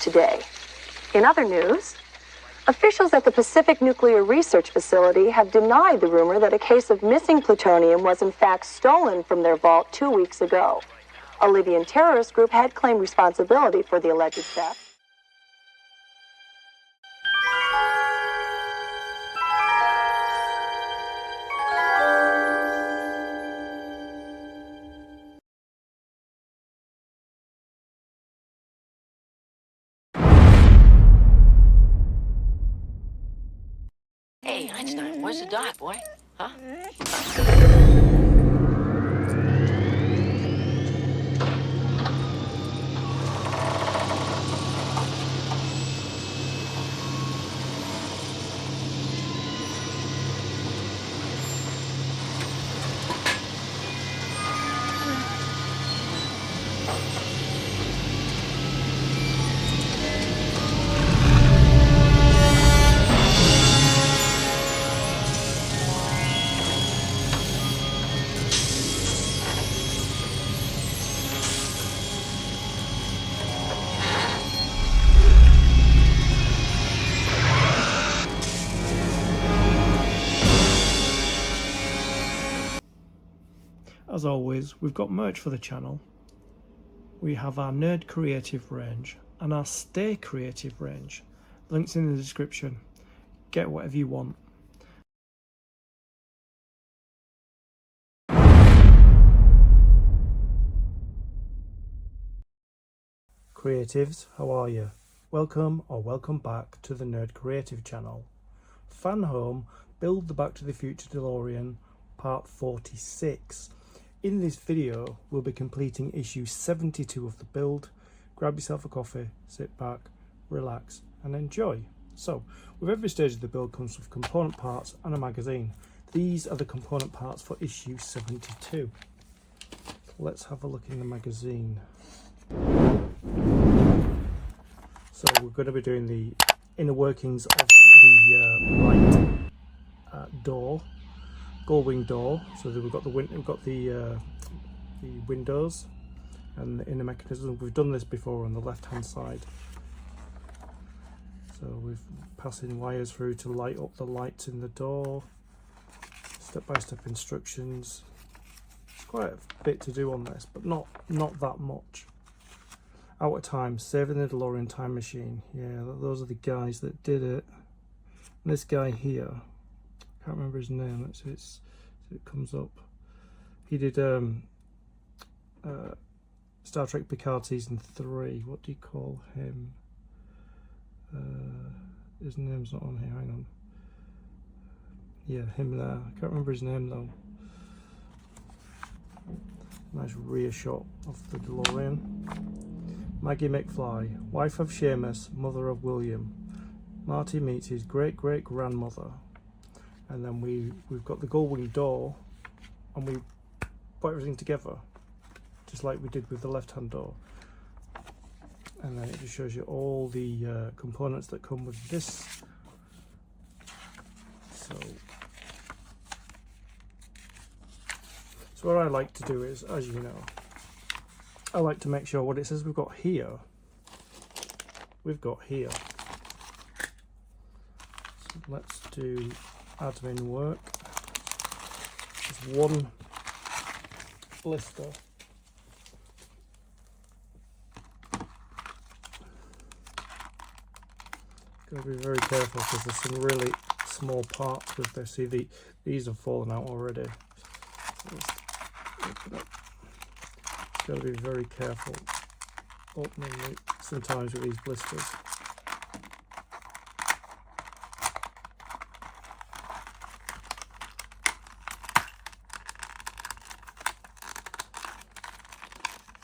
today. In other news, officials at the Pacific Nuclear Research Facility have denied the rumor that a case of missing plutonium was in fact stolen from their vault 2 weeks ago. A Libyan terrorist group had claimed responsibility for the alleged theft. Hey, Einstein, where's the dot, boy? Huh? As always, we've got merch for the channel. We have our Nerd Creative range and our Stay Creative range. Links in the description. Get whatever you want. Creatives, how are you? Welcome or welcome back to the Nerd Creative channel. FANHOME Build the Back to the Future DeLorean Part 46. In this video, we'll be completing issue 72 of the build. Grab yourself a coffee, sit back, relax and enjoy. So, with every stage of the build comes with component parts and a magazine. These are the component parts for issue 72. Let's have a look in the magazine. So we're going to be doing the inner workings of the right door. Gull-wing door, so that we've got the windows and the inner mechanism. We've done this before on the left hand side, so we're passing wires through to light up the lights in the door, step-by-step instructions. It's quite a bit to do on this, but not that much. Out of time, saving the DeLorean time machine. Yeah, those are the guys that did it. And this guy here, can't remember his name. Let's see, it comes up. He did Star Trek Picard season 3. What do you call him? His name's not on here. Hang on. Yeah, him there. I can't remember his name though. Nice rear shot of the DeLorean. Maggie McFly, wife of Seamus, mother of William. Marty meets his great-great-grandmother. And then we've got the gull-wing door, and we put everything together, just like we did with the left-hand door. And then it just shows you all the components that come with this. So what I like to do is, as you know, I like to make sure what it says we've got here. So let's do admin work. There's one blister. Got to be very careful because there's some really small parts with this. See, these have fallen out already. So got to be very careful opening it sometimes with these blisters.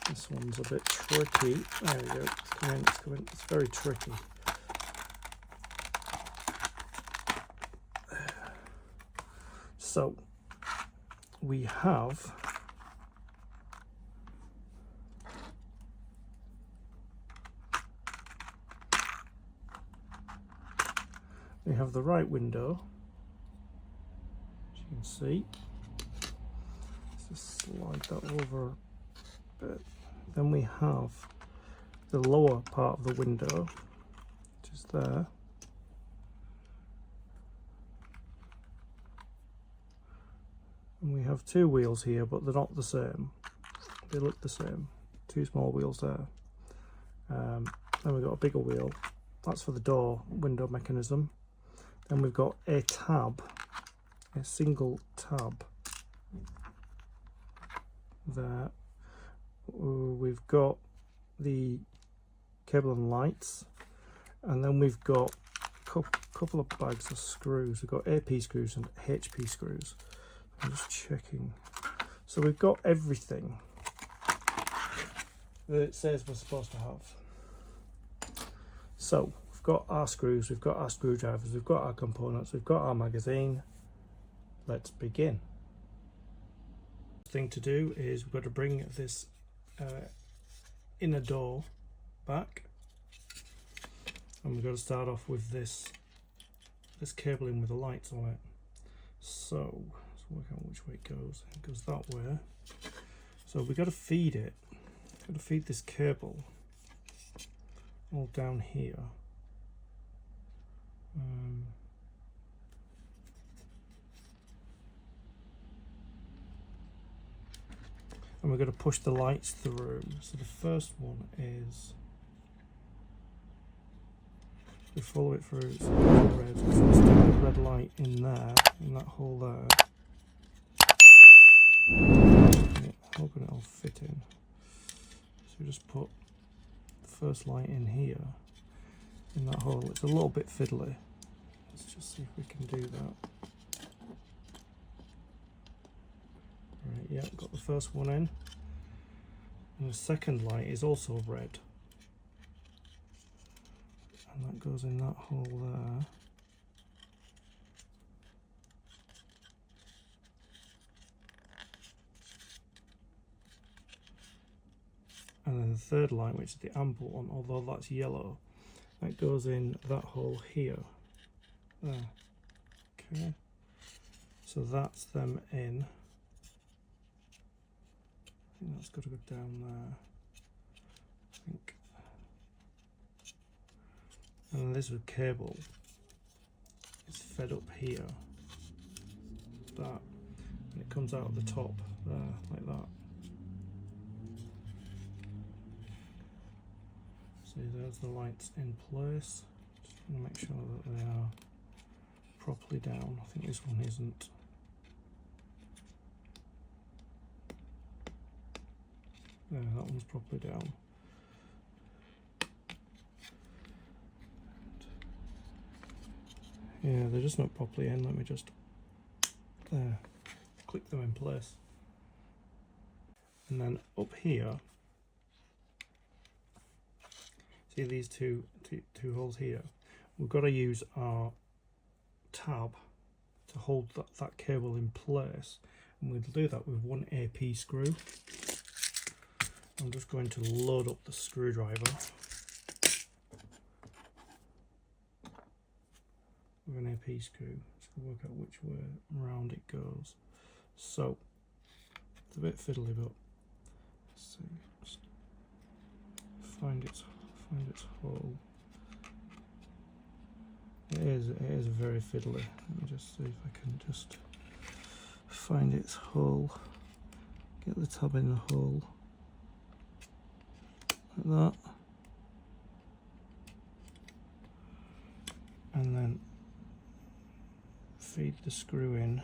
This one's a bit tricky. There we go. It's coming. It's very tricky. So we have the right window, as you can see. Let's just slide that over a bit. Then we have the lower part of the window, which is there. And we have two wheels here, but they're not the same. They look the same. Two small wheels there. Then we've got a bigger wheel. That's for the door window mechanism. Then we've got a tab, a single tab there. We've got the cable and lights, and then we've got a couple of bags of screws. We've got AP screws and HP screws. I'm just checking. So we've got everything that it says we're supposed to have. So we've got our screws, we've got our screwdrivers, we've got our components, we've got our magazine. Let's begin. The thing to do is we've got to bring this inner door back, and we've got to start off with this cabling with the lights on it. So let's work out which way it goes. It goes that way. So we've got to feed it. We've got to feed this cable all down here. And we're going to push the lights through. So the first one is, we follow it through, so red. So let's stick the red light in there, in that hole there. Yeah, hoping it'll fit in. So we just put the first light in here, in that hole. It's a little bit fiddly. Let's just see if we can do that. Right, yeah, got the first one in. And the second light is also red. And that goes in that hole there. And then the third light, which is the amber one, although that's yellow, that goes in that hole here. There. Okay. So that's them in. I think that's got to go down there. I think. And then this cable is fed up here. That. And it comes out at the top there, like that. See, there's the lights in place. Just want to make sure that they are properly down. I think this one isn't. Yeah, that one's properly down. Yeah, they're just not properly in. Let me just click them in place. And then up here, see these two holes here? We've got to use our tab to hold that cable in place, and we'll do that with one AP screw. I'm just going to load up the screwdriver with an AP screw. Just work out which way round it goes. So it's a bit fiddly, but let's see. Just find its hole. It is very fiddly. Let me just see if I can just find its hole. Get the tab in the hole. Like that. And then feed the screw in.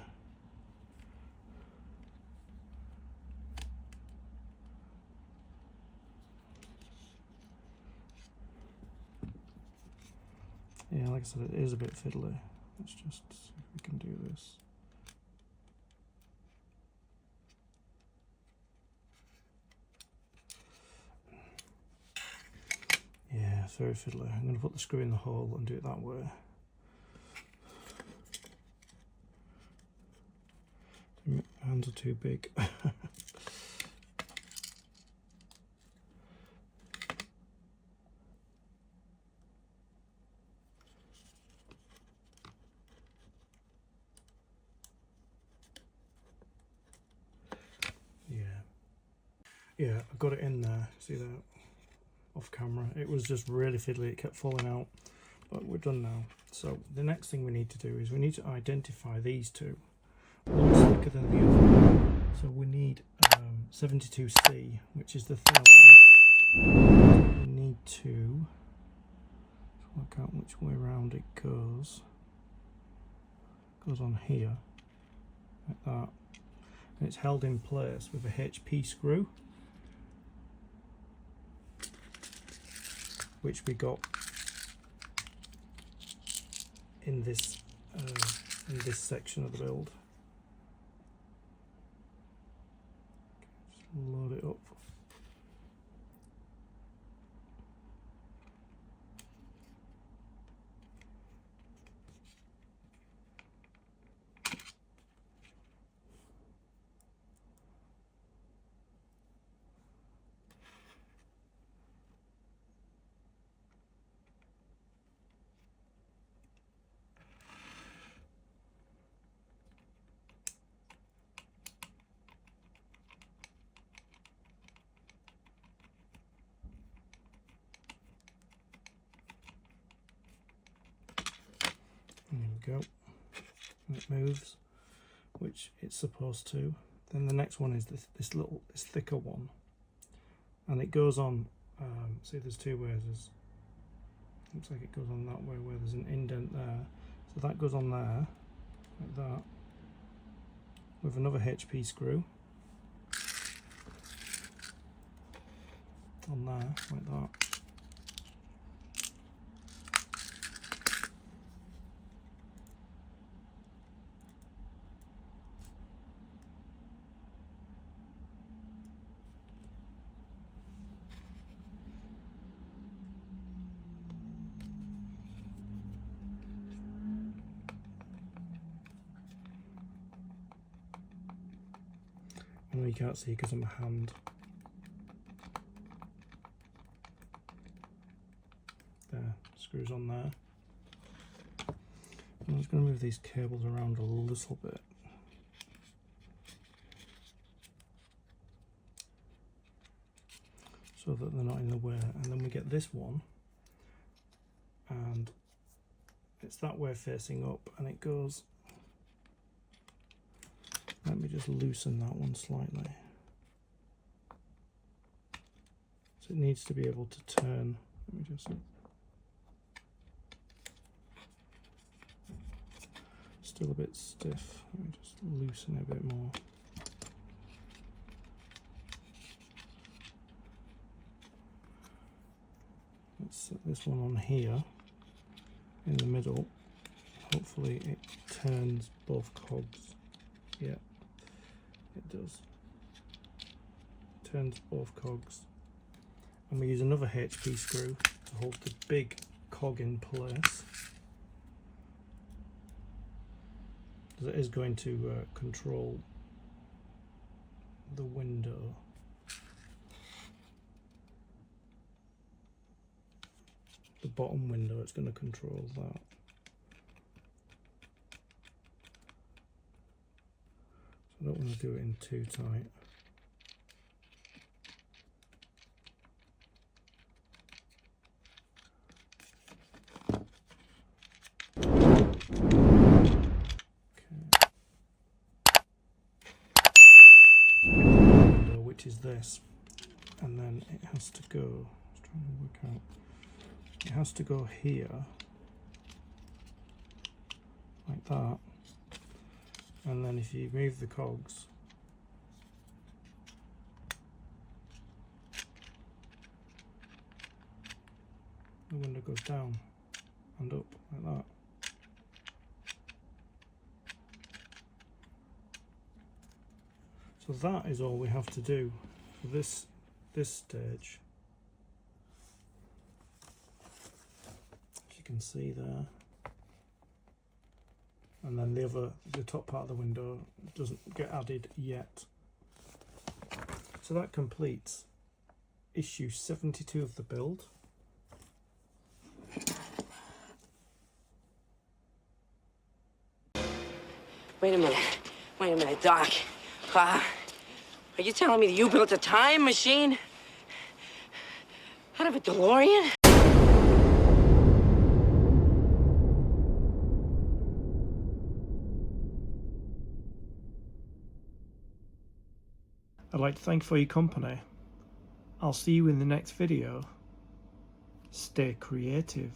Yeah, like I said, it is a bit fiddly. Let's just see if we can do this. Yeah, it's very fiddly. I'm going to put the screw in the hole and do it that way. My hands are too big. Yeah, I've got it in there. See that? off camera. It was just really fiddly, it kept falling out, but we're done now. So the next thing we need to do is we need to identify these two. One's thicker than the other, so we need 72C, which is the thinner one. We need to work out which way around it goes. It goes on here, like that, and it's held in place with a HP screw, which we got in this section of the build. Just load it up. There we go. It moves, which it's supposed to. Then the next one is this thicker one, and it goes on. See, there's two ways. Looks like it goes on that way where there's an indent there. So that goes on there, like that, with another HP screw on there, like that. I know you can't see because of my hand. There, screws on there. I'm just going to move these cables around a little bit. So that they're not in the way. And then we get this one, and it's that way facing up, and it goes. Let me just loosen that one slightly. So it needs to be able to turn. Let me just. Still a bit stiff. Let me just loosen it a bit more. Let's set this one on here in the middle. Hopefully it turns both cogs. Yeah. It does. Turns both cogs. And we use another HP screw to hold the big cog in place. Because it is going to control the window. The bottom window, it's going to control that. I don't want to do it in too tight. Okay. Which is this, and then it has to go. I was trying to work out. It has to go here, like that. And then if you move the cogs, the window goes down and up like that. So that is all we have to do for this stage. As you can see there. And then the top part of the window doesn't get added yet. So that completes issue 72 of the build. Wait a minute, Doc. Are you telling me that you built a time machine? Out of a DeLorean? I'd like to thank you for your company. I'll see you in the next video. Stay creative.